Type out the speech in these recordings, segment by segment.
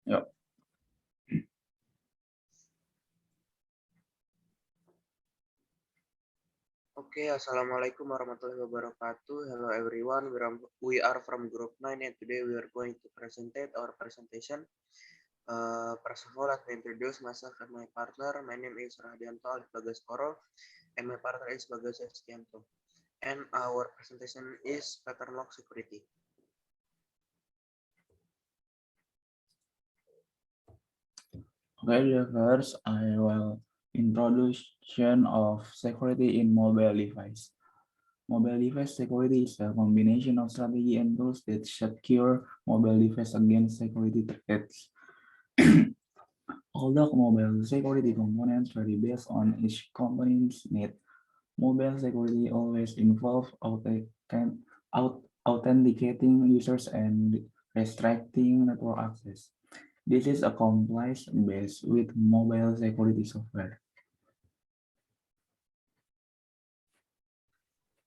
Yuk. Okay, Assalamualaikum warahmatullahi wabarakatuh. Hello everyone, we are from group 9 and today we are going to present our presentation. First of all, let me introduce myself and my partner. My name is Radianto Alif Bagaskoro and my partner is Bagas Estianto. And our presentation is pattern lock security. Okay, first I will introduction of security in mobile device. Mobile device security is a combination of strategy and tools that secure mobile device against security threats. Although mobile security components vary based on each component's need, mobile security always involves authenticating users and restricting network access. This is accomplished based with mobile security software.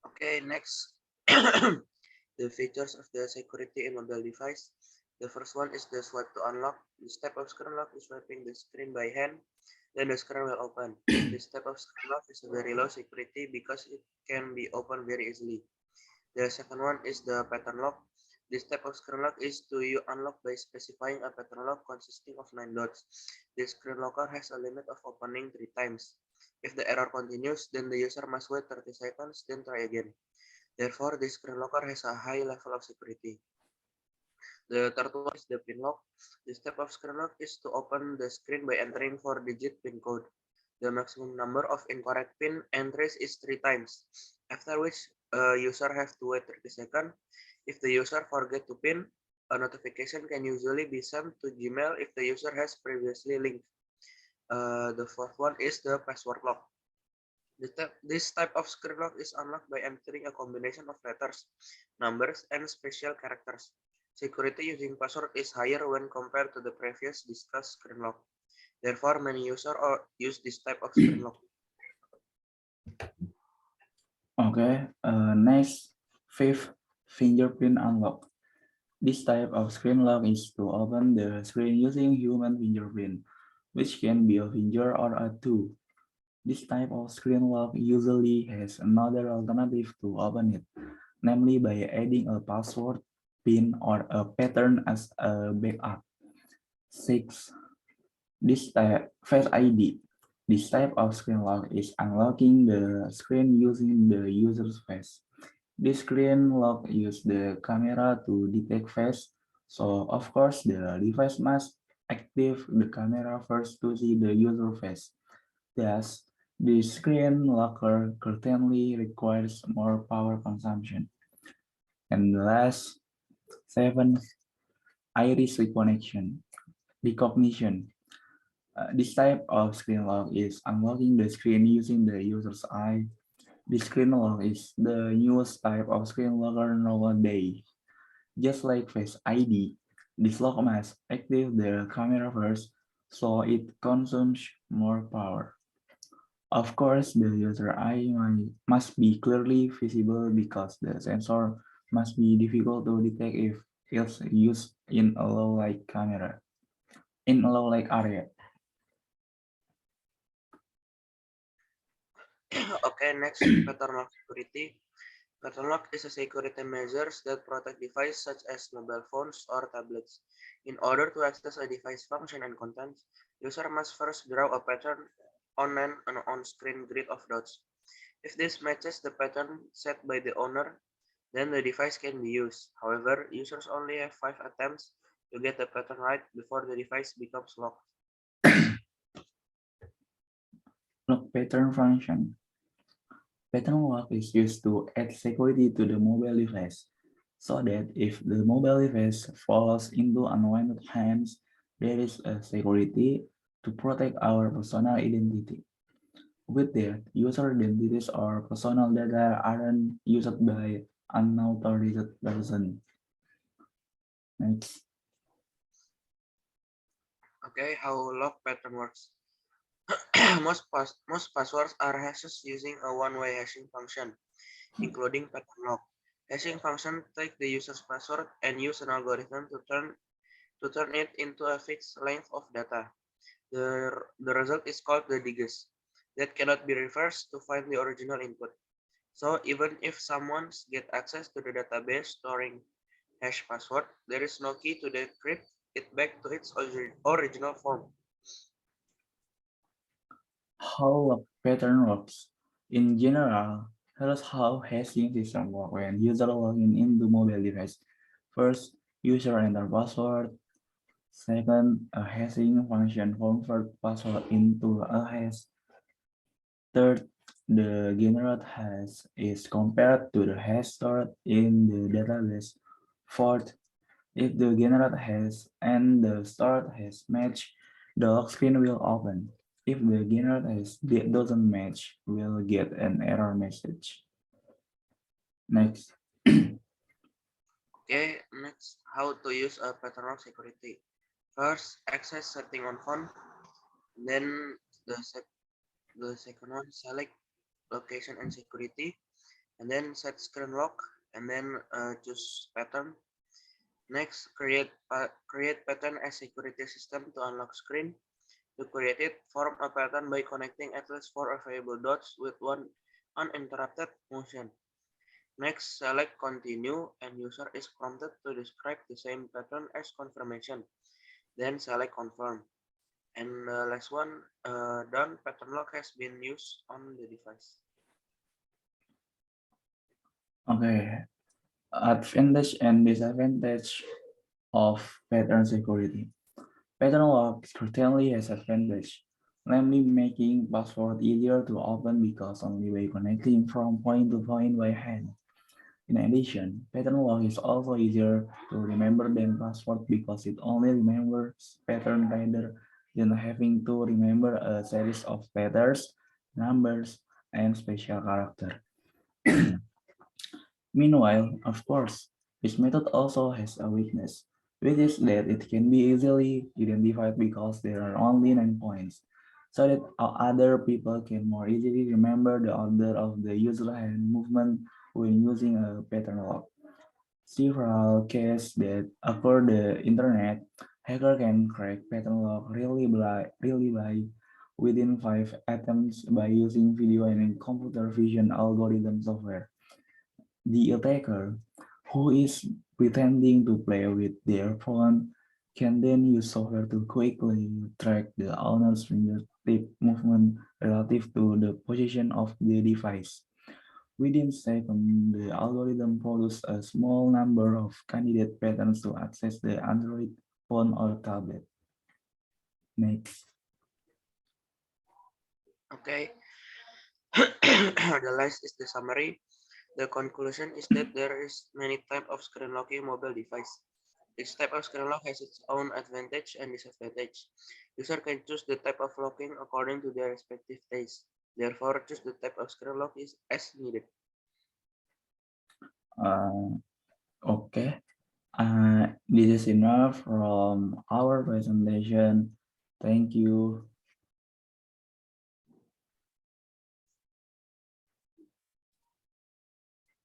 Okay, next, the features of the security in mobile device. The first one is the swipe to unlock. This type of screen lock is swiping the screen by hand, then the screen will open. This type of screen lock is a very low security because it can be opened very easily. The second one is the pattern lock. This type of screen lock is to you unlock by specifying a pattern lock consisting of 9 dots. This screen locker has a limit of opening 3 times. If the error continues, then the user must wait 30 seconds, then try again. Therefore, this screen locker has a high level of security. The third one is the pin lock. This type of screen lock is to open the screen by entering 4-digit pin code. The maximum number of incorrect pin entries is 3 times, after which a user have to wait 30 seconds. If the user forget to pin, a notification can usually be sent to Gmail if the user has previously linked. The fourth one is the password lock. This type of screen lock is unlocked by entering a combination of letters, numbers, and special characters. Security using password is higher when compared to the previous discussed screen lock. Therefore, many users use this type of screen lock. Okay, next, fifth, fingerprint unlock. This type of screen lock is to open the screen using human fingerprint, which can be a finger or a two. This type of screen lock usually has another alternative to open it, namely by adding a password, PIN, or a pattern as a backup. 6. This type Face ID. This type of screen lock is unlocking the screen using the user's face. This screen lock uses the camera to detect face, so of course the device must activate the camera first to see the user face. Thus, the screen locker certainly requires more power consumption. And the last, 7, iris recognition. This type of screen lock is unlocking the screen using the user's eye. The screen lock is the newest type of screen locker nowadays. Just like Face ID, this lock must activate the camera first, so it consumes more power. Of course, the user eye must be clearly visible because the sensor must be difficult to detect if it's used in a low light area. Okay, next, pattern lock security. Pattern lock is a security measures that protect devices such as mobile phones or tablets. In order to access a device function and contents, user must first draw a pattern on an on-screen grid of dots. If this matches the pattern set by the owner, then the device can be used. However, users only have 5 attempts to get the pattern right before the device becomes locked. Lock pattern function. Pattern lock is used to add security to the mobile device, so that if the mobile device falls into unwanted hands, there is a security to protect our personal identity. With that, user identities or personal data aren't used by unauthorized person. Next. Okay, how lock pattern works. Most passwords are hashes using a one-way hashing function, including pattern lock. Hashing function take the user's password and use an algorithm to turn to turn it into a fixed length of data. The result is called the digest that cannot be reversed to find the original input. So even if someone get access to the database storing hash password, there is no key to decrypt it back to its original form. How a pattern works. In general, here's how hashing system work when user login into mobile device. First, user enter password. Second, a hashing function convert password into a hash. Third, the generate hash is compared to the hash stored in the database. Fourth, if the generate hash and the stored hash match, the lock screen will open. If the generate hash doesn't match, we'll get an error message. Next. Okay, next, how to use a pattern lock security. First, access setting on phone. Then the second one, select location and security, and then set screen lock, and then choose pattern. Next, create pattern as security system to unlock screen. To create it, form a pattern by connecting at least 4 available dots with one uninterrupted motion. Next, select continue and user is prompted to describe the same pattern as confirmation. Then select confirm. And the last one, done pattern lock has been used on the device. Okay. Advantage and disadvantage of pattern security. Pattern lock certainly has advantage, namely making password easier to open because only by connecting from point to point by hand. In addition, pattern lock is also easier to remember than password because it only remembers pattern rather than having to remember a series of letters, numbers, and special character. Meanwhile, of course, this method also has a weakness, which is that it can be easily identified because there are only 9 points, so that other people can more easily remember the order of the user hand movement when using a pattern lock. Several cases that occur the internet, hacker can crack pattern lock really by within 5 attempts by using video and computer vision algorithm software. The attacker, who is pretending to play with their phone, can then use software to quickly track the owner's fingertip movement relative to the position of the device. Within seconds, the algorithm produces a small number of candidate patterns to access the Android phone or tablet. Next. Okay, the last is the summary. The conclusion is that there is many types of screen locking mobile device. Each type of screen lock has its own advantage and disadvantage. User can choose the type of locking according to their respective taste. Therefore, choose the type of screen lock is as needed. Okay. This is enough from our presentation. Thank you.